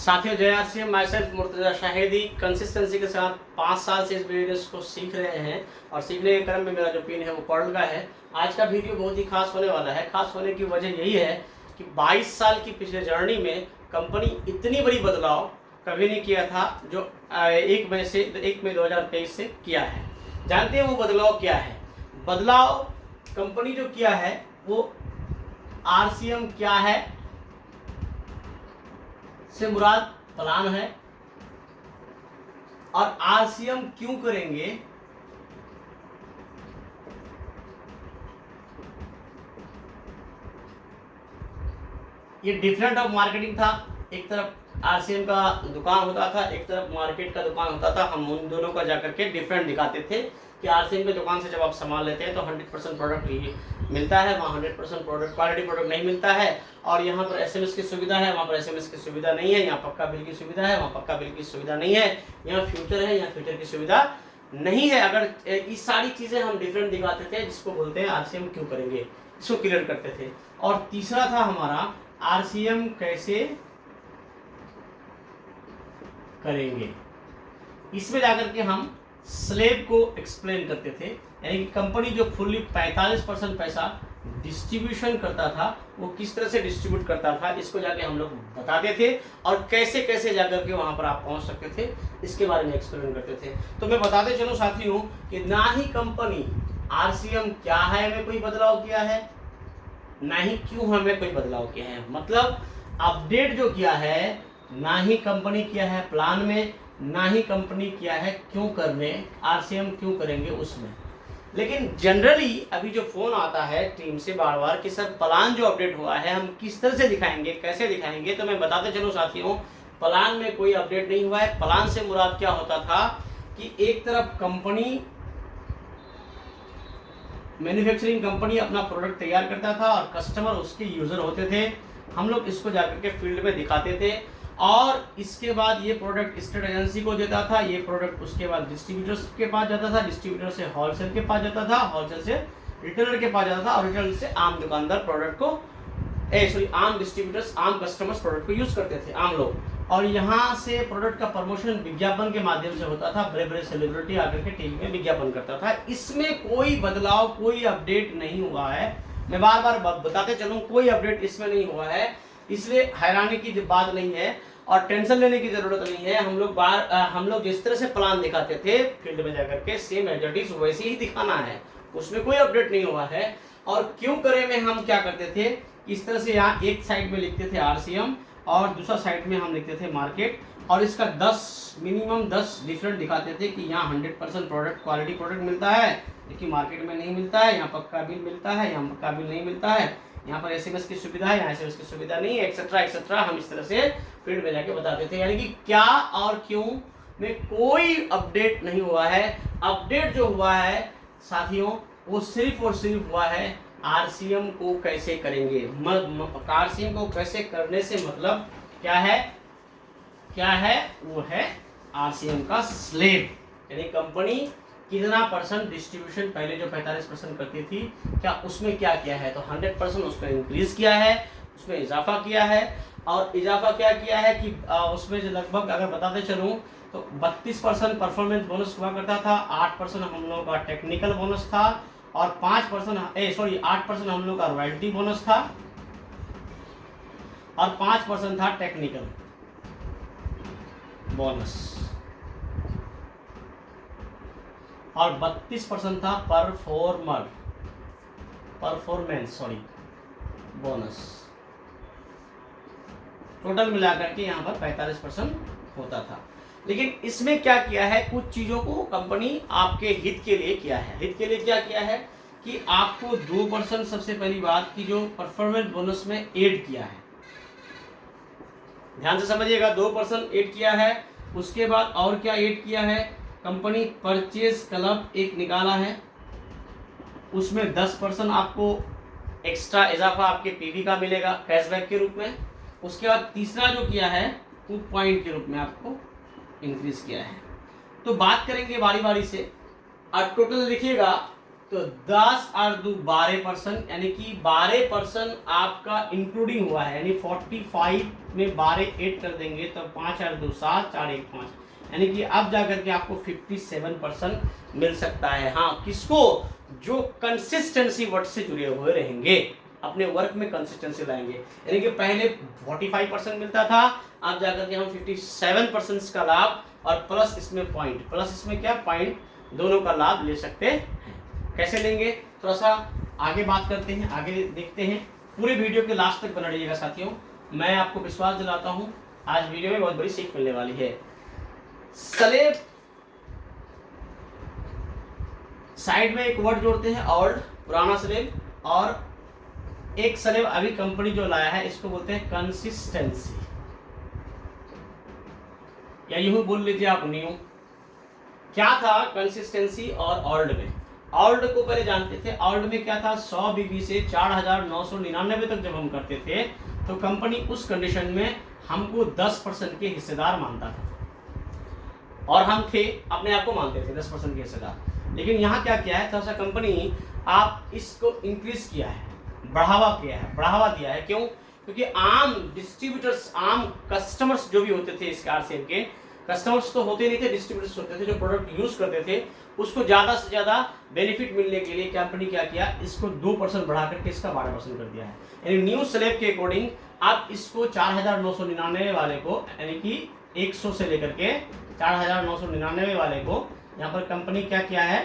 साथियों, जय RCM. My self Murtaza Shahidi consistency के साथ 5 साल से इस बिजनेस को सीख रहे हैं और सीखने के क्रम में मेरा जो पिन है वो पर्ल का है। आज का वीडियो बहुत ही खास होने वाला है। खास होने की वजह यही है कि 22 साल की पिछले जर्नी में कंपनी इतनी बड़ी बदलाव कभी नहीं किया था जो 1 मई 2023 से किया है। जानते हैं वो बदलाव क्या है? बदलाव कंपनी जो किया है वो आरसीएम क्या है से मुराद प्लान है, और आरसीएम क्यों करेंगे ये डिफरेंट ऑफ मार्केटिंग था। एक तरफ आरसीएम का दुकान होता था, एक तरफ मार्केट का दुकान होता था। हम उन दोनों का जाकर के डिफरेंट दिखाते थे कि आरसीएम के दुकान से जब आप सामान लेते हैं तो 100% प्रोडक्ट मिलता है, वहाँ 100% प्रोडक्ट क्वालिटी प्रोडक्ट नहीं मिलता है। और यहाँ पर एसएमएस की सुविधा है, वहाँ पर एसएमएस की सुविधा नहीं है। यहाँ पक्का बिल की सुविधा है, वहाँ पक्का बिल की सुविधा नहीं है। यहाँ फ्यूचर है, यहाँ फ्यूचर की सुविधा नहीं है। अगर इस सारी चीज़ें हम डिफरेंट दिखाते थे, जिसको बोलते हैं आरसीएम क्यों करेंगे, इसको क्लियर करते थे। और तीसरा था हमारा आरसीएम कैसे करेंगे। इसमें जाकर के हम स्लेब को एक्सप्लेन करते थे, यानी कि कंपनी जो फुल्ली 45% पैसा डिस्ट्रीब्यूशन करता था वो किस तरह से डिस्ट्रीब्यूट करता था, इसको जाके हम लोग बताते थे। और कैसे कैसे जाकर के वहां पर आप पहुंच सकते थे, इसके बारे में एक्सप्लेन करते थे। तो मैं बताते चलूं साथियों कि ना ही कंपनी आरसीएम क्या है में कोई बदलाव किया है, ना ही क्यों हमें कोई बदलाव किया है। मतलब अपडेट जो किया है ना ही कंपनी किया है प्लान में, ना ही कंपनी किया है क्यों करने, आरसीएम क्यों करेंगे उसमें। लेकिन जनरली अभी जो फोन आता है टीम से बार बार कि सर प्लान जो अपडेट हुआ है हम किस तरह से दिखाएंगे, कैसे दिखाएंगे, तो मैं बताते चलूं साथियों प्लान में कोई अपडेट नहीं हुआ है। प्लान से मुराद क्या होता था कि एक तरफ कंपनी मैन्युफैक्चरिंग कंपनी अपना प्रोडक्ट तैयार करता था और कस्टमर उसके यूजर होते थे। हम लोग इसको जाकर के फील्ड में दिखाते थे और इसके बाद ये प्रोडक्ट स्टेट एजेंसी को देता था, ये प्रोडक्ट उसके बाद डिस्ट्रीब्यूटर्स के पास जाता था, डिस्ट्रीब्यूटर से होलसेल के पास जाता था, होलसेल से रिटेलर के पास जाता था, और रिटेलर से आम दुकानदार प्रोडक्ट को आम डिस्ट्रीब्यूटर्स आम कस्टमर्स प्रोडक्ट को यूज करते थे आम लोग। और यहाँ से प्रोडक्ट का प्रमोशन विज्ञापन के माध्यम से होता था। बड़े बड़े सेलिब्रिटी आकर के टीवी में विज्ञापन करता था। इसमें कोई बदलाव, कोई अपडेट नहीं हुआ है। मैं बार बार बताते चलूँ कोई अपडेट इसमें नहीं हुआ है, इसलिए हैरानी की बात नहीं है और टेंशन लेने की जरूरत नहीं है। हम लोग जिस तरह से प्लान दिखाते थे फील्ड में जाकर के सेम एज इट इज वैसे ही दिखाना है, उसमें कोई अपडेट नहीं हुआ है। और क्यों करें में हम क्या करते थे, इस तरह से यहाँ एक साइड में लिखते थे आरसीएम और दूसरा साइड में हम लिखते थे मार्केट, और इसका मिनिमम 10 डिफरेंट दिखाते थे कि यहाँ 100% प्रोडक्ट क्वालिटी प्रोडक्ट मिलता है, लेकिन मार्केट में नहीं मिलता है। यहाँ पक्का बिल मिलता है, यहाँ पक्का बिल नहीं मिलता है। यहाँ पर एसएमएस की सुविधा है, यहाँ एसएमएस की सुविधा नहीं है, एक्सेट्रा एक्सेट्रा। हम इस तरह से फील्ड में जाके बताते थे। यानी कि क्या और क्यों में कोई अपडेट नहीं हुआ है। अपडेट जो हुआ है साथियों वो सिर्फ और सिर्फ हुआ है आरसीएम को कैसे करेंगे। आरसीएम को कैसे करने से मतलब क्या है वो है आरसीएम का स्लेब, यानी कंपनी कितना परसेंट डिस्ट्रीब्यूशन पहले जो 45% करती थी, क्या उसमें क्या किया है, तो 100% उसमें इंक्रीज किया है, उसमें इजाफा किया है। और इजाफा क्या किया है कि उसमें जो लगभग अगर बताते चलूँ तो 32% परफॉर्मेंस बोनस हुआ करता था, 8% हम लोगों का टेक्निकल बोनस था, और 8% हम लोग का रॉयल्टी बोनस था, और 5% था टेक्निकल बोनस, और 32% था परफॉर्मेंस बोनस। टोटल मिलाकर के यहाँ पर 45% होता था। लेकिन इसमें क्या किया है, कुछ चीजों को कंपनी आपके हित के लिए किया है। हित के लिए क्या किया है कि आपको 2% सबसे पहली बात की जो परफॉर्मेंस बोनस में ऐड किया है, ध्यान से समझिएगा, 2% ऐड किया है। उसके बाद और क्या ऐड किया है, कंपनी परचेज क्लब एक निकाला है, उसमें 10% आपको एक्स्ट्रा इजाफा आपके पीवी का मिलेगा कैशबैक के रूप में। उसके बाद तीसरा जो किया है वो पॉइंट के रूप में आपको इंक्रीज किया है। तो बात करेंगे बारी बारी से, और टोटल लिखिएगा तो 10 और 2 12%, यानी कि 12% आपका इंक्लूडिंग हुआ है, यानी 45 में 12 ऐड कर देंगे तो 5 और 2 7 4 1 5, यानी कि अब जाकर के आपको 57% मिल सकता है। हाँ, किसको? जो कंसिस्टेंसी वर्ड से जुड़े हुए रहेंगे, अपने वर्क में कंसिस्टेंसी लाएंगे। यानी कि पहले 45% मिलता था, अब जाकर के हम 57% का लाभ और प्लस इसमें पॉइंट, प्लस इसमें क्या पॉइंट, दोनों का लाभ ले सकते हैं। कैसे लेंगे थोड़ा सा आगे बात करते हैं, आगे देखते हैं। पूरे वीडियो के लास्ट तक बना रहिएगा साथियों। मैं आपको विश्वास दिलाता हूं आज वीडियो में बहुत बड़ी सीख मिलने वाली है। स्लेब साइड में एक वर्ड जोड़ते हैं ओल्ड, पुराना स्लेब, और एक स्लेब अभी कंपनी जो लाया है इसको बोलते हैं कंसिस्टेंसी, या यूं बोल लीजिए आप न्यू। क्या था कंसिस्टेंसी और ओल्ड में? ओल्ड को पहले जानते थे, ओल्ड में क्या था, 100 बीबी से 4999 तक जब हम करते थे तो कंपनी उस कंडीशन में हमको 10% के हिस्सेदार मानता था, और हम थे अपने आप को मानते थे 10% के हिस्सेदार। लेकिन यहाँ क्या किया है, थोड़ा सा कंपनी आप इसको इंक्रीज किया है, बढ़ावा दिया है। क्यों? क्योंकि आम डिस्ट्रीब्यूटर्स, आम कस्टमर्स जो भी होते थे इस कारसेल के, कस्टमर्स तो होते नहीं थे, डिस्ट्रीब्यूटर्स होते थे जो प्रोडक्ट यूज करते थे, उसको ज़्यादा से ज़्यादा बेनिफिट मिलने के लिए कंपनी क्या किया, इसको 2% बढ़ा करके इसका 12% कर दिया है। यानी न्यू स्लेब के अकॉर्डिंग आप इसको 4999 वाले को, यानी कि 100 से लेकर के 4999 वाले को यहाँ पर कंपनी क्या किया है,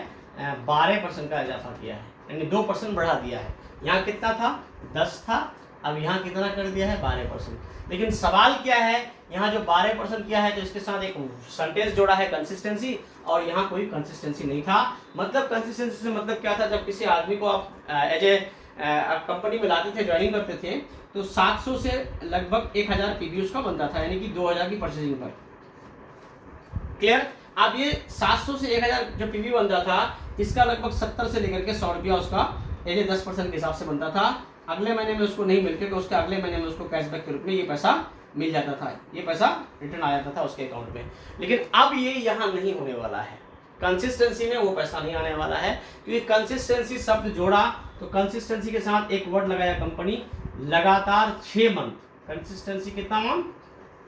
12% का इजाफा किया है, यानी 2% बढ़ा दिया है। यहाँ कितना था, 10 था, अब यहाँ कितना कर दिया है, 12%। लेकिन सवाल क्या है, यहाँ जो 12% किया है तो इसके साथ एक सेंटेंस जोड़ा है कंसिस्टेंसी, और यहाँ कोई कंसिस्टेंसी नहीं था। मतलब कंसिस्टेंसी से मतलब क्या था, जब किसी आदमी को आप एज ए कंपनी में लाते थे, ज्वाइनिंग करते थे, तो 700 से लगभग 1000 पीबी उसका बनता था, यानी कि 2000 की परचेजिंग पर। क्लियर? अब ये 700 से 1000 जो पीबी बनता था, इसका लगभग 70 से लेकर के 100 रुपया उसका एज ए 10% के हिसाब से बनता था। अगले महीने में उसको नहीं मिलते तो उसके अगले महीने में उसको कैशबैक के रूप में ये पैसा मिल जाता था, ये पैसा रिटर्न आ जाता था उसके अकाउंट में। लेकिन अब ये यहाँ नहीं होने वाला है, कंसिस्टेंसी में वो पैसा नहीं आने वाला है, क्योंकि कंसिस्टेंसी शब्द जोड़ा तो कंसिस्टेंसी के साथ एक वर्ड लगाया कंपनी, लगातार 6 मंथ। कंसिस्टेंसी कितना मंथ,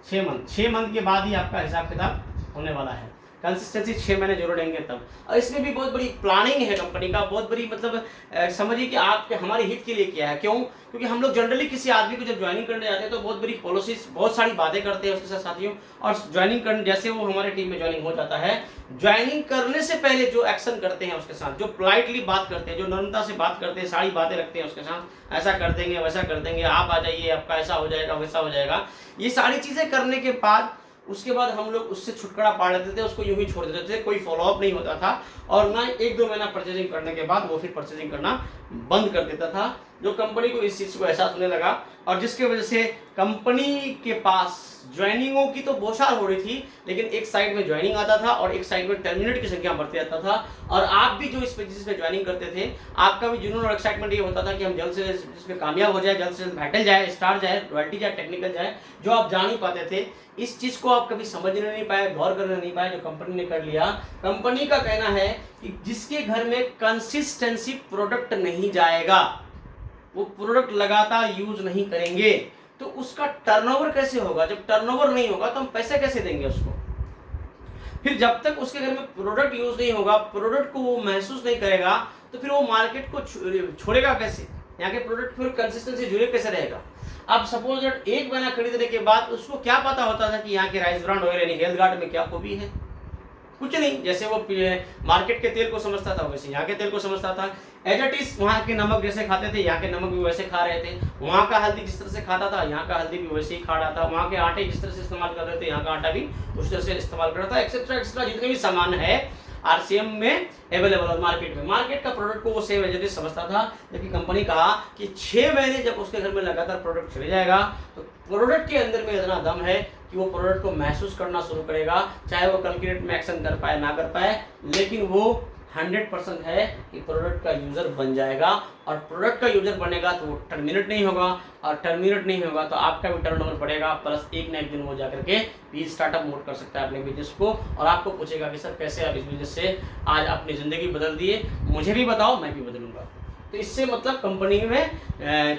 6 मंथ। 6 मंथ के बाद ही आपका हिसाब किताब होने वाला है। कंसिस्टेंसी 6 महीने जरूर रहेंगे तब। और इसमें भी बहुत बड़ी प्लानिंग है कंपनी का, बहुत बड़ी, मतलब समझिए कि आपके हमारे हित के लिए किया है। क्यों? क्योंकि हम लोग जनरली किसी आदमी को जब ज्वाइनिंग करने जाते हैं तो बहुत बड़ी पॉलिसीज, बहुत सारी बातें करते हैं उसके साथ साथियों। और ज्वाइनिंग करने, जैसे वो हमारे टीम में ज्वाइनिंग हो जाता है, ज्वाइनिंग करने से पहले जो एक्शन करते हैं उसके साथ, जो पोलाइटली बात करते हैं, जो नम्रता से बात करते हैं, सारी बातें रखते हैं उसके साथ, ऐसा कर देंगे, वैसा कर देंगे, आप आ जाइए, आपका ऐसा हो जाएगा, वैसा हो जाएगा, ये सारी चीजें करने के बाद उसके बाद हम लोग उससे छुटकारा पा लेते थे, उसको यूं ही छोड़ देते थे, कोई फॉलोअप नहीं होता था, और ना 1-2 महीना परचेजिंग करने के बाद वो फिर परचेजिंग करना बंद कर देता था। जो कंपनी को इस चीज़ को एहसास होने लगा, और जिसके वजह से कंपनी के पास ज्वाइनिंगों की तो बौछार हो रही थी, लेकिन एक साइड में ज्वाइनिंग आता था और एक साइड में टर्मिनेट की संख्या बढ़ती जाता था। और आप भी जो इस बिजनेस में ज्वाइनिंग करते थे, आपका भी जुनून और एक्साइटमेंट ये होता था कि हम जल्द से जल्द इसमें कामयाब हो जाए, जल्द से जल्द बैटल जाए, स्टार जाए, रॉयल्टी जाए, टेक्निकल जाए, जो आप जान ही पाते थे। इस चीज को आप कभी समझने नहीं पाए, गौर करने नहीं पाए, जो कंपनी ने कर लिया। कंपनी का कहना है कि जिसके घर में कंसिस्टेंसी प्रोडक्ट नहीं जाएगा, वो प्रोडक्ट लगातार यूज नहीं करेंगे, तो उसका टर्नओवर कैसे होगा? जब टर्नओवर नहीं होगा तो हम पैसे कैसे देंगे उसको? फिर जब तक उसके घर में प्रोडक्ट यूज नहीं होगा, प्रोडक्ट को वो महसूस नहीं करेगा, तो फिर वो मार्केट को छोड़ेगा कैसे? यहाँ के प्रोडक्ट फिर कंसिस्टेंसी जुड़े कैसे रहेगा? अब सपोज एक महीना खरीदने के बाद उसको क्या पता होता था कि यहाँ के राइस ब्रांड ऑयल यानी हेल्थ गार्ड में क्या खूबी है? कुछ नहीं। जैसे वो मार्केट के तेल को समझता था, वैसे यहाँ के तेल को समझता था। एज इट इज वहाँ के नमक जैसे खाते थे, यहाँ के नमक भी वैसे खा रहे थे। वहाँ का हल्दी जिस तरह से खाता था, यहाँ का हल्दी भी वैसे ही खा रहा था। वहाँ के आटे जिस तरह से इस्तेमाल कर रहे थे, यहाँ का आटा भी उस तरह से इस्तेमाल कर रहा था। एक्सेट्रा एक्सेट्रा जितने भी सामान है आरसीएम में अवेलेबल और मार्केट का प्रोडक्ट को वो सेम एज इट इज समझता था। लेकिन कंपनी कहा कि 6 महीने जब उसके घर में लगातार प्रोडक्ट चले जाएगा, तो प्रोडक्ट के अंदर में इतना दम है कि वो प्रोडक्ट को महसूस करना शुरू करेगा, चाहे वो कल की डेट में एक्शन कर पाए ना कर पाए, लेकिन वो 100% है कि प्रोडक्ट का यूजर बन जाएगा। और प्रोडक्ट का यूजर बनेगा तो वो टर्मिनेट नहीं होगा, और टर्मिनेट नहीं होगा तो आपका भी टर्नओवर बढ़ेगा, प्लस एक ना एक दिन वो जाकर के भी स्टार्टअप मोड कर सकता है अपने बिजनेस को, और आपको पूछेगा कि सर कैसे आप इस बिजनेस से आज अपनी ज़िंदगी बदल दिए, मुझे भी बताओ, मैं भी बदलूंगा। तो इससे मतलब कंपनी में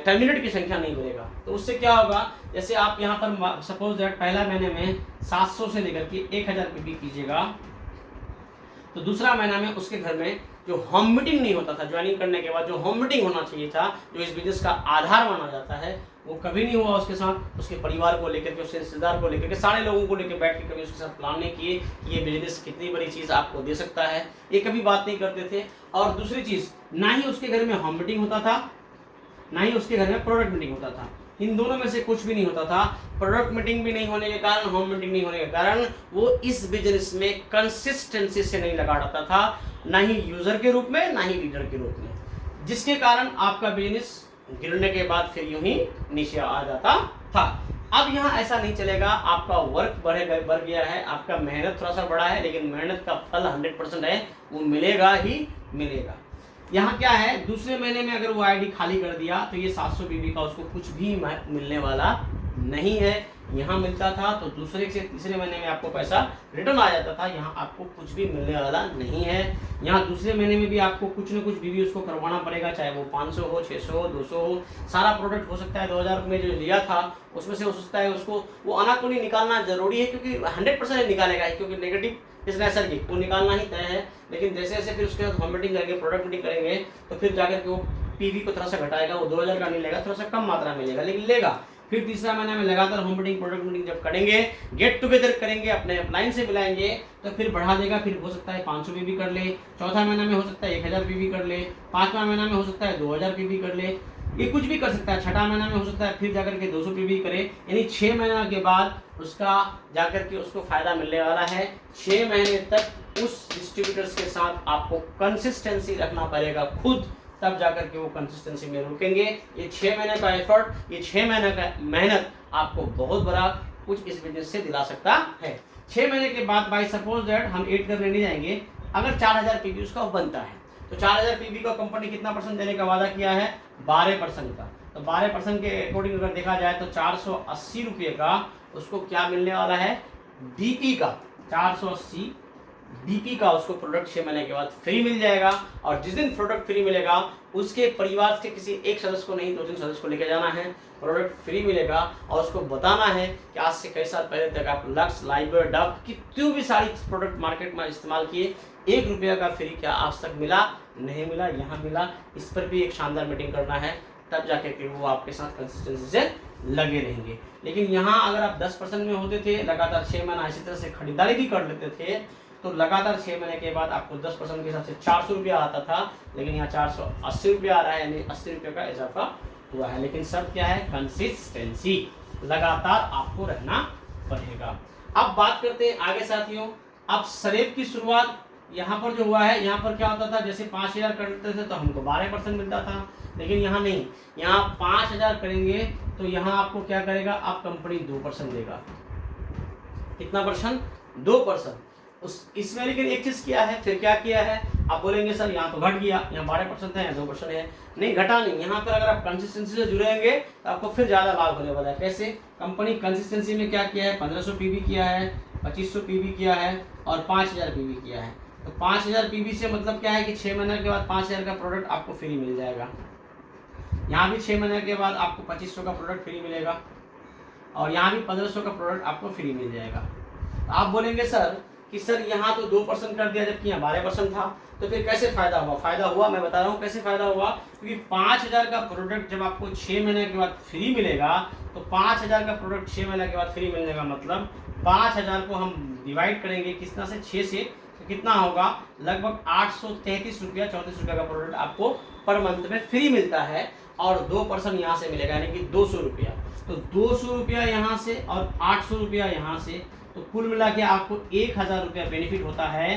टर्मिनेट की संख्या नहीं बढ़ेगा। तो उससे क्या होगा, जैसे आप यहाँ पर सपोज दैट पहला महीने में 700 से लेकर के 1000 पीवी कीजिएगा, तो दूसरा महीना में उसके घर में जो होम मीटिंग नहीं होता था, ज्वाइनिंग करने के बाद जो होम मीटिंग होना चाहिए था, जो इस बिजनेस का आधार माना जाता है, वो कभी नहीं हुआ उसके साथ। उसके परिवार को लेकर के, उसके रिश्तेदार को लेकर के, सारे लोगों को लेकर बैठ के कभी उसके साथ प्लान नहीं किए कि ये बिजनेस कितनी बड़ी चीज़ आपको दे सकता है, ये कभी बात नहीं करते थे। और दूसरी चीज़, ना ही उसके घर में होम मीटिंग होता था, ना ही उसके घर में प्रोडक्ट मीटिंग होता था। इन दोनों में से कुछ भी नहीं होता था। प्रोडक्ट मीटिंग भी नहीं होने के कारण, होम मीटिंग नहीं होने के कारण वो इस बिजनेस में कंसिस्टेंसी से नहीं लगा रहता था, ना ही यूजर के रूप में, ना ही लीडर के रूप में, जिसके कारण आपका बिजनेस गिरने के बाद फिर यूं ही नीचे आ जाता था। अब यहाँ ऐसा नहीं चलेगा, आपका वर्क बढ़ गया है, आपका मेहनत थोड़ा सा बढ़ा है, लेकिन मेहनत का फल 100% है, वो मिलेगा ही मिलेगा। यहाँ क्या है, दूसरे महीने में अगर वो आईडी खाली कर दिया तो ये 700 बीबी का उसको कुछ भी मिलने वाला नहीं है। यहाँ मिलता था तो दूसरे से तीसरे महीने में आपको पैसा रिटर्न आ जाता था, यहाँ आपको कुछ भी मिलने वाला नहीं है। यहाँ दूसरे महीने में भी आपको कुछ न कुछ बीबी उसको करवाना पड़ेगा, चाहे वो 500 हो, 600 हो, 200 हो। सारा प्रोडक्ट हो सकता है 2000 में जो लिया था उसमें से हो सकता है उसको वो अनाकुनी निकालना जरूरी है, क्योंकि 100% निकालेगा, क्योंकि नेगेटिव इसनेसर की वो निकालना ही तय है। लेकिन जैसे जैसे फिर उसके बाद होम मीटिंग करेंगे, प्रोडक्ट मीटिंग करेंगे, तो फिर जाकर के वो पीवी को थोड़ा सा घटाएगा, वो 2000 का नहीं लेगा, थोड़ा सा कम मात्रा में लेगा, लेकिन लेगा। फिर तीसरा महीना में लगातार होम मीटिंग, प्रोडक्ट मीटिंग जब करेंगे, गेट टुगेदर करेंगे, अपने अपलाइन से मिलाएंगे, तो फिर बढ़ा देगा। फिर हो सकता है 500 पीवी कर ले, चौथा महीना में हो सकता है 1000 पीवी कर ले, पांचवा महीना में हो सकता है 2000 पीवी कर ले, ये कुछ भी कर सकता है। छठा महीना में हो सकता है फिर जाकर के 200 पीवी करे, यानी 6 महीना के बाद उसका जाकर के उसको फायदा मिलने वाला है। 6 महीने तक उस डिस्ट्रीब्यूटर्स के साथ आपको कंसिस्टेंसी रखना पड़ेगा खुद, तब जाकर के वो कंसिस्टेंसी में रुकेंगे। ये 6 महीने का एफर्ट, ये 6 महीने का मेहनत आपको बहुत बड़ा कुछ इस बिजनेस से दिला सकता है। 6 महीने के बाद बाई सपोज दैट हम ऐड करने नहीं जाएंगे, अगर 4000 पीवी उसका बनता है, तो 4000 पीवी को कंपनी कितना परसेंट देने का वादा किया है, 12% का। तो 12% के अकॉर्डिंग अगर देखा जाए तो 480 रुपये का उसको क्या मिलने वाला है, डीपी का 480 डीपी का उसको प्रोडक्ट 6 महीने के बाद फ्री मिल जाएगा। और जिस दिन प्रोडक्ट फ्री मिलेगा उसके परिवार के किसी एक सदस्य को नहीं, 2-3 सदस्य को लेकर जाना है, प्रोडक्ट फ्री मिलेगा और उसको बताना है कि आज से कई साल पहले तक आप लक्स, लाइबर, डब कितनी भी सारी प्रोडक्ट मार्केट में इस्तेमाल किए, 1 रुपया का फ्री क्या आज तक मिला, नहीं मिला, यहाँ मिला। इस पर भी एक शानदार मीटिंग करना है, तब जाके फिर वो आपके साथ कंसिस्टेंसी से लगे रहेंगे। लेकिन यहाँ अगर आप 10% में होते थे, लगातार 6 महीना इसी तरह से खरीदारी भी कर लेते थे, तो लगातार 6 महीने के बाद आपको 10% के हिसाब से 400 रुपया आता था, लेकिन यहाँ 480 रुपया आ रहा है, यानी 80 रुपये का इजाफा हुआ है। लेकिन शर्त क्या है, कंसिस्टेंसी, लगातार आपको रहना पड़ेगा। अब बात करते हैं आगे साथियों। अब स्लैब की शुरुआत यहाँ पर जो हुआ है, यहाँ पर क्या होता था, जैसे 5000 करते थे तो हमको 12% मिलता था, लेकिन यहाँ नहीं, यहाँ 5000 करेंगे तो यहाँ आपको क्या करेगा, आप कंपनी 2% देगा। कितना परसेंट, 2%। इसमें लेकिन एक चीज किया है, फिर क्या किया है, आप बोलेंगे सर यहाँ तो घट गया, यहाँ 12% है, 2% है। नहीं, घटा नहीं। यहाँ पर अगर आप कंसिस्टेंसी से जुड़ेंगे तो आपको फिर ज्यादा लाभ होने वाला है। कैसे, कंपनी कंसिस्टेंसी में क्या किया है, 1500 पीवी किया है, 2500 पीवी किया है और 5000 पीवी किया है। तो 5000 पीवी से मतलब क्या है कि 6 महीने के बाद 5000 का प्रोडक्ट आपको फ्री मिल जाएगा। यहाँ भी 6 महीने के बाद आपको 2500 का प्रोडक्ट फ्री मिलेगा और यहाँ भी 1500 का प्रोडक्ट आपको फ्री मिल जाएगा। आप बोलेंगे सर कि सर यहाँ तो 2% कर दिया जबकि यहाँ 12% था, तो फिर कैसे फायदा हुआ? फायदा हुआ, मैं बता रहा हूँ कैसे फायदा हुआ। क्योंकि 5000 का प्रोडक्ट जब आपको 6 महीने के बाद फ्री मिलेगा, तो 5000 का प्रोडक्ट 6 महीने के बाद फ्री मिलने का मतलब 5000 को हम डिवाइड करेंगे कितना से, 6 से, तो कितना होगा, लगभग 833 रुपया, 34 रुपया का प्रोडक्ट आपको पर मंथ में फ्री मिलता है और 2% यहाँ से मिलेगा, यानी कि 200 रुपया। तो 200 रुपया यहाँ से और 800 रुपया यहाँ से, तो कुल मिला के आपको 1000 रुपया बेनिफिट होता है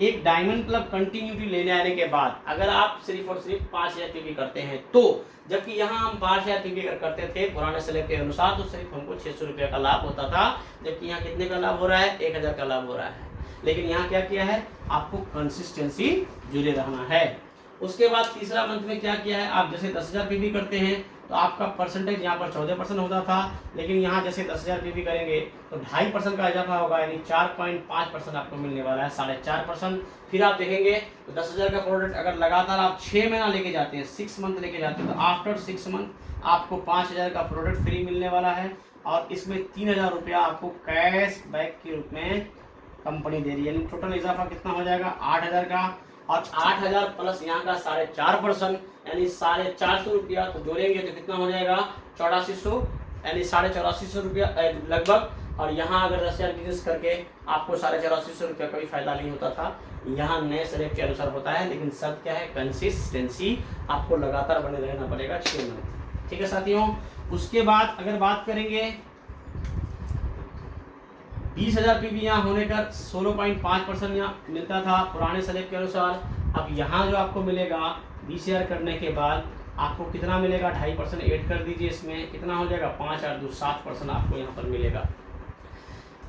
एक डायमंड क्लब कंटिन्यूटी लेने आने के बाद, अगर आप सिर्फ और सिर्फ 5000 पीवी करते हैं तो। जबकि यहाँ हम 5000 पीवी अगर करते थे पुराने स्लैब के अनुसार तो सिर्फ हमको 600 रुपये का लाभ होता था, जबकि यहाँ कितने का लाभ हो रहा है, 1000 का लाभ हो रहा है। लेकिन यहाँ क्या किया है, आपको कंसिस्टेंसी जुड़े रहना है। उसके बाद तीसरा मंथ में क्या किया है, आप जैसे 10,000 पीवी करते हैं तो आपका परसेंटेज यहाँ पर 14% होता था, लेकिन यहाँ जैसे 10,000 पीवी करेंगे तो 2.5% का इजाफा होगा, यानी 4.5% आपको मिलने वाला है, 4.5%। फिर आप देखेंगे तो 10,000 का प्रोडक्ट अगर लगातार आप 6 महीना लेके जाते हैं, 6 मंथ लेके जाते हैं, तो आफ्टर 6 मंथ आपको 5,000 का प्रोडक्ट फ्री मिलने वाला है, और इसमें 3,000 रुपया आपको कैश बैक के रूप में कंपनी दे रही है। यानी टोटल इजाफा कितना हो जाएगा, 8,000 का, और 8,000 प्लस यहाँ का 4.5%, यानी 450 रुपया तो जोड़ेंगे तो कितना हो जाएगा, 8400, यानी 8450 रुपया लगभग। और यहाँ अगर 10,000 बिजनेस करके आपको 8450 रुपया का भी फायदा नहीं होता था, यहाँ नए स्लैब के अनुसार होता है, लेकिन शर्त क्या है, कंसिस्टेंसी, आपको लगातार बने रहना पड़ेगा 6 महीने। ठीक है साथियों। उसके बाद अगर बात करेंगे 20,000 पीवी यहाँ होने का 16.5% यहाँ मिलता था पुराने स्लैब के अनुसार। अब यहाँ जो आपको मिलेगा 20,000 करने के बाद आपको कितना मिलेगा, 2.5% ऐड कर दीजिए, इसमें कितना हो जाएगा, 5 और 2 7% आपको यहाँ पर मिलेगा।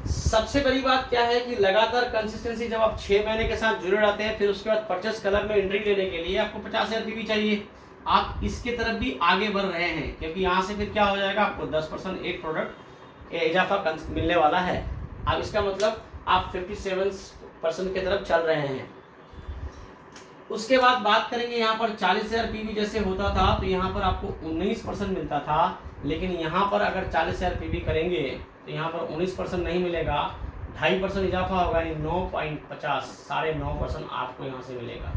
सबसे बड़ी बात क्या है कि लगातार कंसिस्टेंसी, जब आप 6 महीने के साथ जुड़े रहते हैं, फिर उसके बाद परचेस क्लब में एंट्री लेने के लिए आपको 50,000 पीवी चाहिए। आप इसके तरफ भी आगे बढ़ रहे हैं, क्योंकि यहाँ से फिर क्या हो जाएगा, आपको 10% एक प्रोडक्ट इजाफा मिलने वाला है। अब इसका मतलब आप 57% की तरफ चल रहे हैं। उसके बाद बात करेंगे यहाँ पर 40,000 पीवी जैसे होता था तो यहाँ पर आपको 19% मिलता था, लेकिन यहाँ पर अगर 40,000 पीवी करेंगे तो यहाँ पर 19% नहीं मिलेगा, 2.5% इजाफा होगा, यानी 9.50, 9.5% आपको यहाँ से मिलेगा।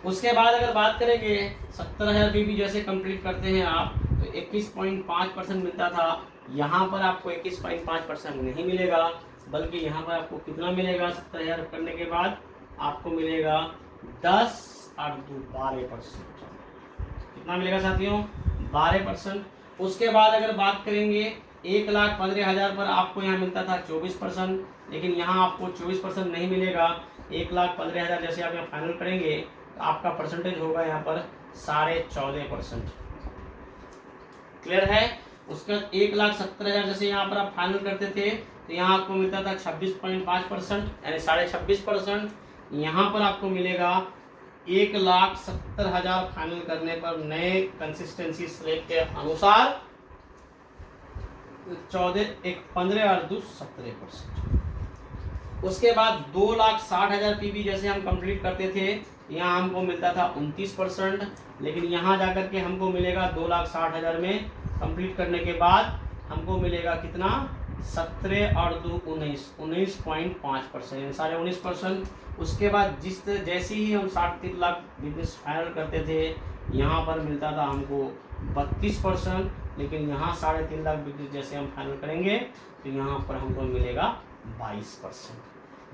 उसके बाद अगर बात करेंगे 70,000 पीवी जैसे कंप्लीट करते हैं आप तो 21.5% मिलता था, यहाँ पर आपको 21.5% नहीं मिलेगा, बल्कि यहाँ पर आपको कितना मिलेगा, 70,000 करने के बाद आपको मिलेगा 10 और 2 12%। कितना मिलेगा साथियों, 12%। उसके बाद अगर बात करेंगे 1,15,000 पर आपको यहाँ मिलता था 24%, लेकिन यहाँ आपको 24% नहीं मिलेगा। 1,15,000 जैसे आप यहाँ फाइनल करेंगे तो आपका परसेंटेज होगा यहाँ पर 14.5%। क्लियर है। उसके बाद 1,70,000 जैसे यहाँ पर आप फाइनल करते थे तो यहाँ आपको मिलता था 26.5%, यानी 26.5%। यहाँ पर आपको मिलेगा 1,70,000 फाइनल करने पर नए कंसिस्टेंसी स्लैब के अनुसार 15 और 2 17%। उसके बाद 2,60,000 पीवी जैसे हम कंप्लीट करते थे, यहाँ हमको मिलता था 29%, लेकिन यहाँ जाकर के हमको मिलेगा 2,60,000 में कंप्लीट करने के बाद हमको मिलेगा कितना, 17 और 2 19.5%, यानी 19.5%। उसके बाद जैसे ही हम 3.5 लाख बिजनेस फाइनल करते थे, यहाँ पर मिलता था हमको 32%, लेकिन यहाँ 3.5 लाख बिजनेस जैसे हम फाइनल करेंगे तो यहाँ पर हमको मिलेगा 22%।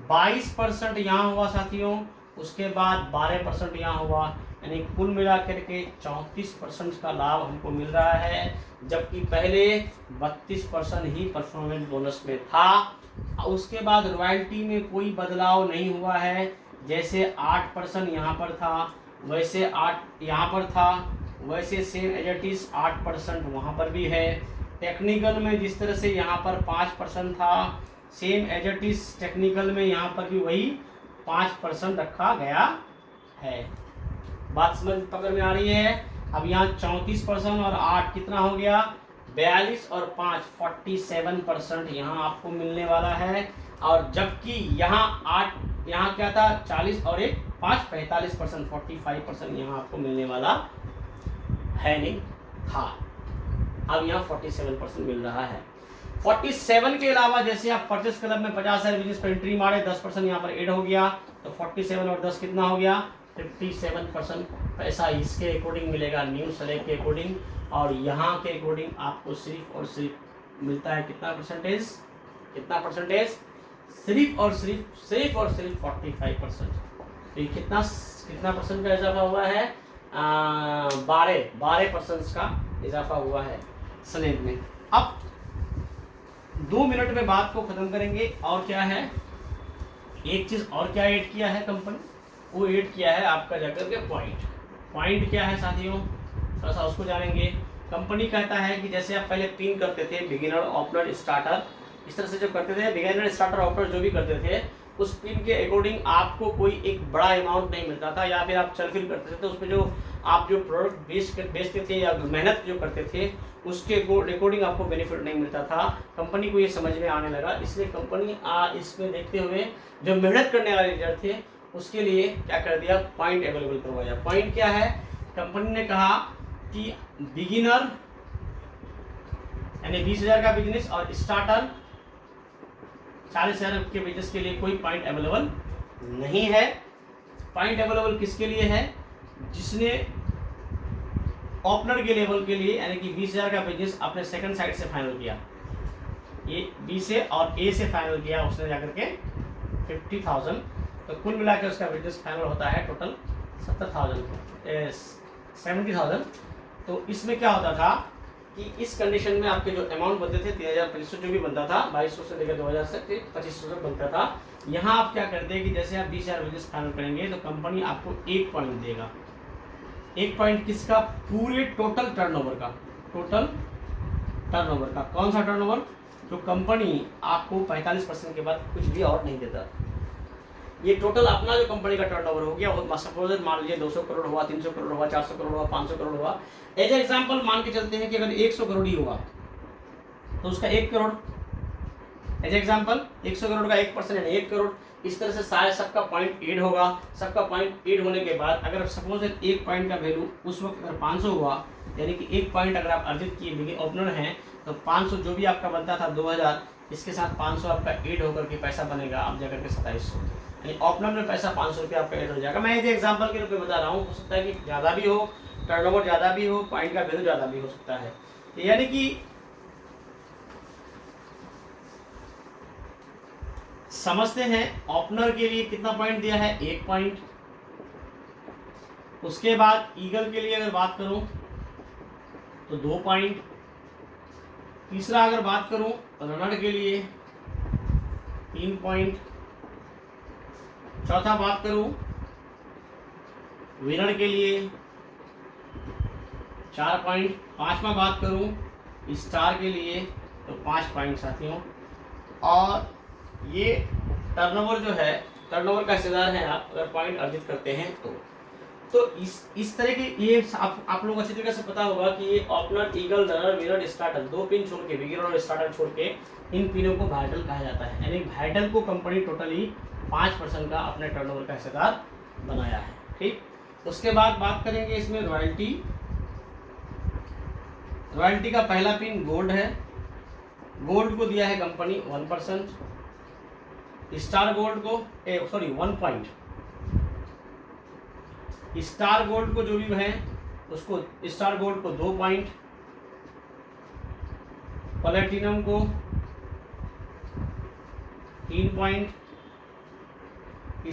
22% यहाँ हुआ साथियों। उसके बाद 12% यहाँ हुआ, यानी कुल मिला करके 34% का लाभ हमको मिल रहा है, जबकि पहले 32% ही परफॉर्मेंस बोनस में था। उसके बाद रॉयल्टी में कोई बदलाव नहीं हुआ है, जैसे 8% यहाँ पर था वैसे 8 यहाँ पर था, वैसे सेम एज इट इज 8% वहाँ पर भी है। टेक्निकल में जिस तरह से यहाँ पर 5% था, same as it is technical में यहाँ पर भी वही 5% रखा गया है। बात समझ पकड़ में आ रही है। अब यहाँ 34% और 8 कितना हो गया, 42 और 5 47% यहाँ आपको मिलने वाला है। और जबकि यहाँ 8 यहाँ क्या था, 40 और 1 5 45%, 45% यहाँ आपको मिलने वाला है नहीं था। अब यहाँ 47% मिल रहा है। 47 के अलावा जैसे आप परचेस क्लब में 50,000 बिजनेस पर एंट्री मारे, 10% यहाँ पर ऐड हो गया, तो 47 और 10 कितना हो गया, 57% पैसा इसके अकॉर्डिंग मिलेगा, न्यू स्लैब के अकॉर्डिंग। और यहाँ के अकॉर्डिंग आपको सिर्फ और सिर्फ मिलता है कितना परसेंटेज, सिर्फ और सिर्फ 45%। तो ये कितना परसेंट का इजाफा हुआ है, 12% का इजाफा हुआ है स्लैब में। अब 2 मिनट में बात को खत्म करेंगे। और क्या है, एक चीज और क्या ऐड किया है कंपनी, वो ऐड किया है आपका जाकर के पॉइंट क्या है साथियों, थोड़ा सा उसको जानेंगे। कंपनी कहता है कि जैसे आप पहले 3 करते थे, बिगिनर, ओपनर, स्टार्टर, इस तरह से जो करते थे, बिगिनर, स्टार्टर, ओपनर जो भी करते थे, उस पिन के अकॉर्डिंग आपको कोई एक बड़ा अमाउंट नहीं मिलता था, या फिर आप चल फिर करते थे तो उसमें जो आप जो प्रोडक्ट बेचते थे या मेहनत जो करते थे उसके रिकॉर्डिंग आपको बेनिफिट नहीं मिलता था। कंपनी को ये समझ में आने लगा, इसलिए कंपनी इसमें देखते हुए जो मेहनत करने वाले लीडर थे उसके लिए क्या कर दिया, पॉइंट अवेलेबल करवाया। पॉइंट क्या है, कंपनी ने कहा कि बिगिनर यानी 20,000 का बिजनेस और स्टार्टर 40,000 के बिजनेस के लिए कोई पॉइंट अवेलेबल नहीं है। पॉइंट अवेलेबल किसके लिए है, जिसने ओपनर के लेवल के लिए यानी कि 20,000 का बिजनेस अपने सेकंड साइड से फाइनल किया, ये बी से और ए से फाइनल किया उसने जाकर के 50,000, तो कुल मिला के उसका बिजनेस फाइनल होता है टोटल 70,000। तो इसमें क्या होता था कि इस कंडीशन में आपके जो अमाउंट बनते थे 3,500 जो भी बनता था, 2,200 से लेकर 2,000 तक 2,500 तक बनता था। यहाँ आप क्या करते हैं कि जैसे आप 20,000 बिजनेस फाइनल करेंगे तो कंपनी आपको 1 पॉइंट देगा। 1 पॉइंट किसका, पूरे टोटल टर्नओवर का, टोटल टर्नओवर का। कौन सा टर्नओवर, जो कंपनी आपको 45% के बाद कुछ भी और नहीं देता। ये टोटल अपना जो कंपनी का टर्नओवर हो गया, और सपोज मान लीजिए 200 करोड़ हुआ, 300 करोड़ हुआ, 400 करोड़ हुआ, 500 करोड़ हुआ। एज एग्जाम्पल मान के चलते हैं कि अगर 100 करोड़ ही हुआ तो उसका 1 करोड़, एज एग्जाम्पल 100 करोड़ का 1% यानी 1 करोड़। इस तरह से सारे सबका पॉइंट एड होगा। सबका पॉइंट एड होने के बाद अगर सपोज 1 पॉइंट का वैल्यू उस वक्त अगर 500 हुआ, यानी कि 1 पॉइंट अगर आप अर्जित किए बिगिन ओपनर हैं तो 500 जो भी आपका बनता था 2,000, इसके साथ 500 आपका एड होकर के पैसा बनेगा आप जाकर के 2700, यानी ओपनर में पैसा 500 रुपये आपका एड हो जाएगा। मैं ये एग्जाम्पल के रूप में बता रहा हूँ, हो सकता है कि ज़्यादा भी हो, टर्नओवर ज़्यादा भी हो, पॉइंट का वैल्यू ज़्यादा भी हो सकता है। यानी कि समझते हैं ओपनर के लिए कितना पॉइंट दिया है, 1 पॉइंट। उसके बाद ईगल के लिए अगर बात करूं तो 2 पॉइंट। तीसरा अगर बात करूं रनर के लिए 3 पॉइंट। चौथा बात करूं विनर के लिए 4 पॉइंट। पांचवा बात करूं स्टार के लिए तो 5 पॉइंट साथियों। और ये टर्नओवर जो है, टर्नओवर का हिस्सेदार हैं आप अगर पॉइंट अर्जित करते हैं तो इस तरह के ये आप लोगों को अच्छी तरीके से पता होगा कि ये opener, eagle, runner, winner, starter 2 pin छोड़ के, बिगिनर और स्टार्टर छोड़ के इन पिनों को वाइटल कहा जाता है। यानी वाइटल को कंपनी टोटली 5% का अपने टर्नओवर का हिस्सेदार बनाया है। ठीक, उसके बाद बात करेंगे इसमें रॉयल्टी। रॉयल्टी का पहला पिन गोल्ड है, गोल्ड को दिया है कंपनी 1%। स्टार गोल्ड को 1 पॉइंट। स्टार गोल्ड को जो भी है उसको, स्टार गोल्ड को 2 पॉइंट। प्लेटिनम को 3 पॉइंट।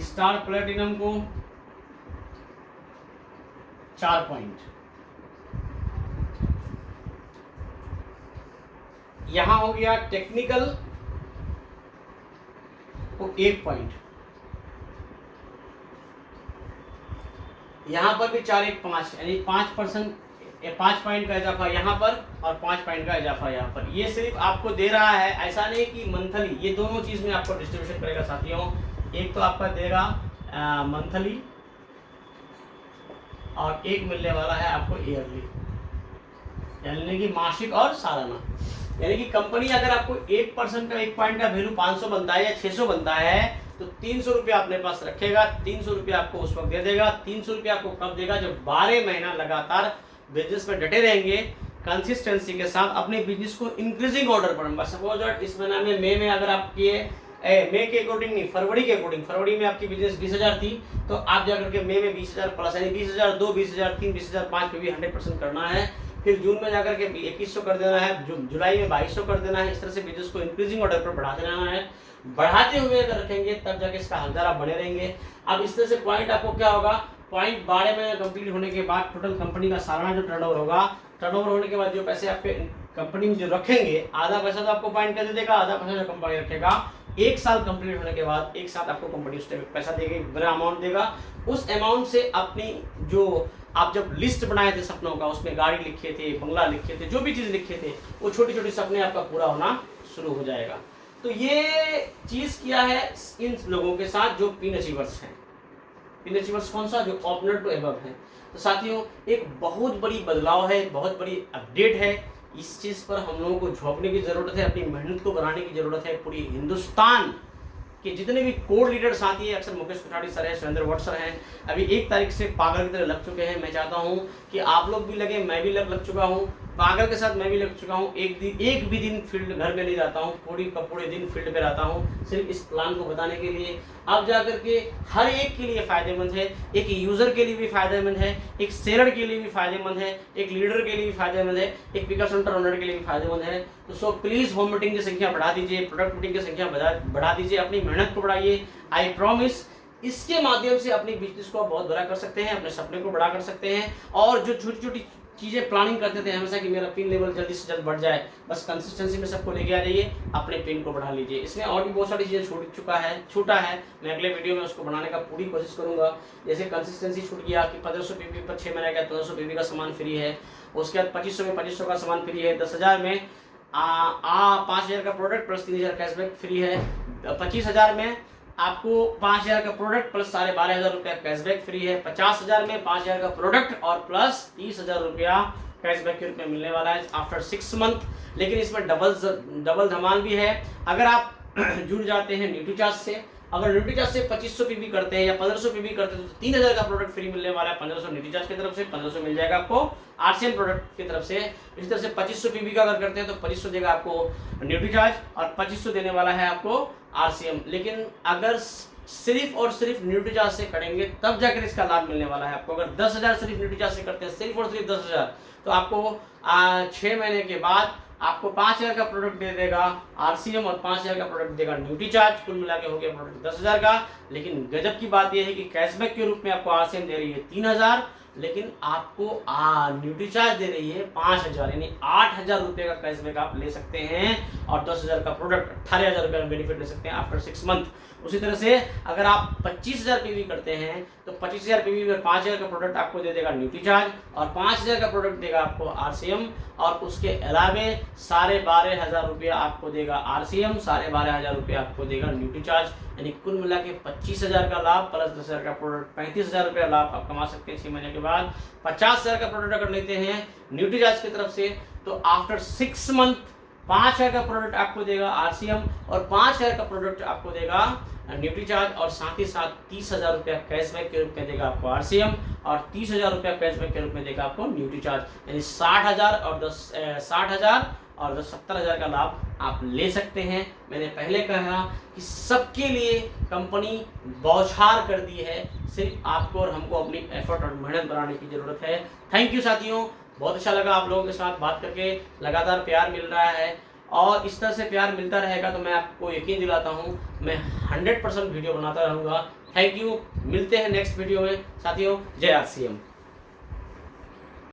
स्टार प्लेटिनम को 4 पॉइंट। यहां हो गया टेक्निकल को 1 पॉइंट। यहां पर भी 4, 1, 5 यानी 5% 5 पॉइंट का इजाफा यहाँ पर और 5 पॉइंट का इजाफा यहाँ पर। ये सिर्फ आपको दे रहा है, ऐसा नहीं कि मंथली, ये दोनों चीज में आपको डिस्ट्रीब्यूशन करेगा साथियों। एक तो आपका देगा मंथली और एक मिलने वाला है आपको ईयरली, यानी कि मासिक और सालाना। यानी कि कंपनी अगर आपको 1% का 1 पॉइंट का वैल्यू 500 बनता है या 600 बनता है तो 300 रुपये अपने पास रखेगा, 300 रुपये आपको उस वक्त दे देगा। 300 रुपये आपको कब देगा, जब 12 महीना लगातार बिजनेस में डटे रहेंगे कंसिस्टेंसी के साथ अपने बिजनेस को इंक्रीजिंग ऑर्डर पर। सपोज इस महीना में मई में अगर आपके मई के अकॉर्डिंग नहीं, फरवरी के अकॉर्डिंग, फरवरी में आपकी बिजनेस 20,000 थी तो आप जाकर के मई में 20,000 प्लस यानी 20,002, 20,003, 20,005 पे भी 100% करना है। फिर जून में जाकर के 2100 कर देना है, जुलाई में 2200 कर देना है। इस तरह से बिजनेस को इंक्रीजिंग ऑर्डर पर बढ़ाते रहना है। बढ़ाते हुए अगर रखेंगे तब जाके इसका हकदार आप बने रहेंगे। अब इस तरह से पॉइंट आपको क्या होगा, पॉइंट 12 महीने कंप्लीट होने के बाद टोटल कंपनी का सालाना जो टर्नओवर होगा, टर्नओवर होने के बाद जो पैसे आपके कंपनी में जो रखेंगे, आधा पैसा तो आपको पॉइंट कर देगा, आधा पैसा जो कंपनी रखेगा। 1 साल कंप्लीट होने के बाद एक साथ आपको कंपनी उस टाइम पैसा देगी, बड़ा अमाउंट देगा। उस अमाउंट से अपनी जो आप जब लिस्ट बनाए थे सपनों का, उसमें गाड़ी लिखे थे, बंगला लिखे थे, जो भी चीज़ लिखे थे, वो छोटी छोटी सपने आपका पूरा होना शुरू हो जाएगा। तो ये चीज़ किया है इन लोगों के साथ जो पिन अचीवर्स हैं। पिन अचीवर्स कौन सा, जो ओपनर टू एबव है। तो साथियों एक बहुत बड़ी बदलाव है, बहुत बड़ी अपडेट है। इस चीज़ पर हम लोगों को झोंकने की ज़रूरत है, अपनी मेहनत को बढ़ाने की ज़रूरत है। पूरी हिंदुस्तान कि जितने भी कोर लीडर साथी है, अक्सर मुकेश कोठारी सर है, सुरेंद्र भट्ट सर हैं, अभी 1 तारीख से पागल की तरह लग चुके हैं। मैं चाहता हूं कि आप लोग भी लगे, मैं भी लग चुका हूं, पागल के साथ मैं भी लग चुका हूं। एक भी दिन फील्ड घर में नहीं जाता हूं, पूरे दिन फील्ड पे रहता हूं, सिर्फ इस प्लान को बताने के लिए। अब जाकर के हर एक के लिए फायदेमंद है, एक यूजर के लिए भी फायदेमंद है, एक सेलर के लिए भी फायदेमंद है, एक लीडर के लिए भी फायदेमंद है, एक पिकअप सेंटर ओनर के लिए भी फायदेमंद है। तो सो प्लीज होम मीटिंग की संख्या बढ़ा दीजिए, प्रोडक्ट मीटिंग की संख्या बढ़ा दीजिए, अपनी मेहनत को बढ़ाइए। आई प्रॉमिस इसके माध्यम से अपनी बिजनेस को बहुत बड़ा कर सकते हैं, अपने सपने को बड़ा कर सकते हैं। और जो छोटी छोटी चीज़ें प्लानिंग करते थे हमेशा कि मेरा पिन लेवल जल्दी से जल्द बढ़ जाए, बस कंसिस्टेंसी में सबको लेके आ जाइए, अपने पिन को बढ़ा लीजिए। इसमें और भी बहुत सारी चीज़ें छूटा है, मैं अगले वीडियो में उसको बनाने का पूरी कोशिश करूंगा। जैसे कंसिस्टेंसी छूट गया कि 1500 पीवी पर 6 महीने का 1500 पीवी का सामान फ्री है, उसके बाद 2500 में 2500 का सामान फ्री है, 10,000 में 5,000 का प्रोडक्ट प्लस 3,000 कैशबैक फ्री है, 25,000 में आपको 5,000 का प्रोडक्ट प्लस 12,500 रुपया कैशबैक फ्री है, 50,000 में 5,000 का प्रोडक्ट और प्लस 30,000 रुपया कैशबैक के रूप में मिलने वाला है आफ्टर 6 मंथ। लेकिन इसमें डबल धमाल भी है। अगर आप जुड़ जाते हैं न्यूट्री चार्ज से, अगर न्यूट्री चार्ज से 2500 पीवी करते हैं या 1500 पीवी करते हैं तो 3,000 का प्रोडक्ट फ्री मिलने वाला है। 1500 न्यूट्री चार्ज की तरफ से, 1500 मिल जाएगा आपको आरसीएम प्रोडक्ट की तरफ से। इस तरह से 2500 पीवी का अगर करते हैं तो 2500 देगा आपको न्यूट्री चार्ज और 2500 देने वाला है आपको आरसीएम। लेकिन अगर सिर्फ और सिर्फ न्यूट्री चार्ज से करेंगे तब जाकर इसका लाभ मिलने वाला है आपको। अगर 10,000 सिर्फ न्यूट्री चार्ज से करते हैं, सिर्फ और सिर्फ 10,000, तो आपको 6 महीने के बाद आपको 5,000 का प्रोडक्ट दे देगा आरसीएम और 5,000 का प्रोडक्ट देगा न्यूट्री चार्ज। कुल मिला के हो गया प्रोडक्ट 10,000 का। लेकिन गजब की बात यह है कि कैशबैक के रूप में आपको आरसीएम दे रही है 3,000, लेकिन आपको न्यूट्री चार्ज दे रही है 5,000, यानी 8,000 रुपये का कैशबैक आप ले सकते हैं और 10,000 का प्रोडक्ट 18,000 रुपये का बेनिफिट ले सकते हैं आफ्टर 6 मंथ। उसी तरह से अगर आप 25,000 पीवी करते हैं तो 25,000 पीवी में 5,000 का प्रोडक्ट आपको दे देगा न्यूट्री चार्ज और 5,000 का प्रोडक्ट देगा आपको आरसीएम और उसके अलावे 12,500 रुपया आपको देगा आरसीएम, 12,500 रुपया आपको देगा न्यूट्री चार्ज। यानी कुल मिला के 25,000 का लाभ प्लस 10,000 का प्रोडक्ट 35,000 रुपया लाभ आप कमा सकते हैं 6 महीने के बाद। 50,000 का प्रोडक्ट अगर लेते हैं न्यूट्री चार्ज की तरफ से तो आफ्टर 6 मंथ 5,000 का प्रोडक्ट आपको देगा आरसीएम और 5,000 का प्रोडक्ट आपको देगा न्यूट्री चार्ज और साथ ही साथ 30,000 रुपया कैशबैक के रूप में देगा आपको आरसीएम और 30,000 रुपया कैशबैक के रूप में देगा आपको न्यूट्री चार्ज। यानी 60,000 और 70,000 का लाभ आप ले सकते हैं। मैंने पहले कहा कि सबके लिए कंपनी बौछार कर दी है, सिर्फ आपको और हमको अपनी एफर्ट और मेहनत बढ़ाने की जरूरत है। थैंक यू साथियों, बहुत अच्छा लगा आप लोगों के साथ बात करके, लगातार प्यार मिल रहा है और इस तरह से प्यार मिलता रहेगा तो मैं आपको यकीन दिलाता हूँ मैं 100% वीडियो बनाता रहूँगा। थैंक यू, मिलते हैं नेक्स्ट वीडियो में साथियों। जय आरसीएम।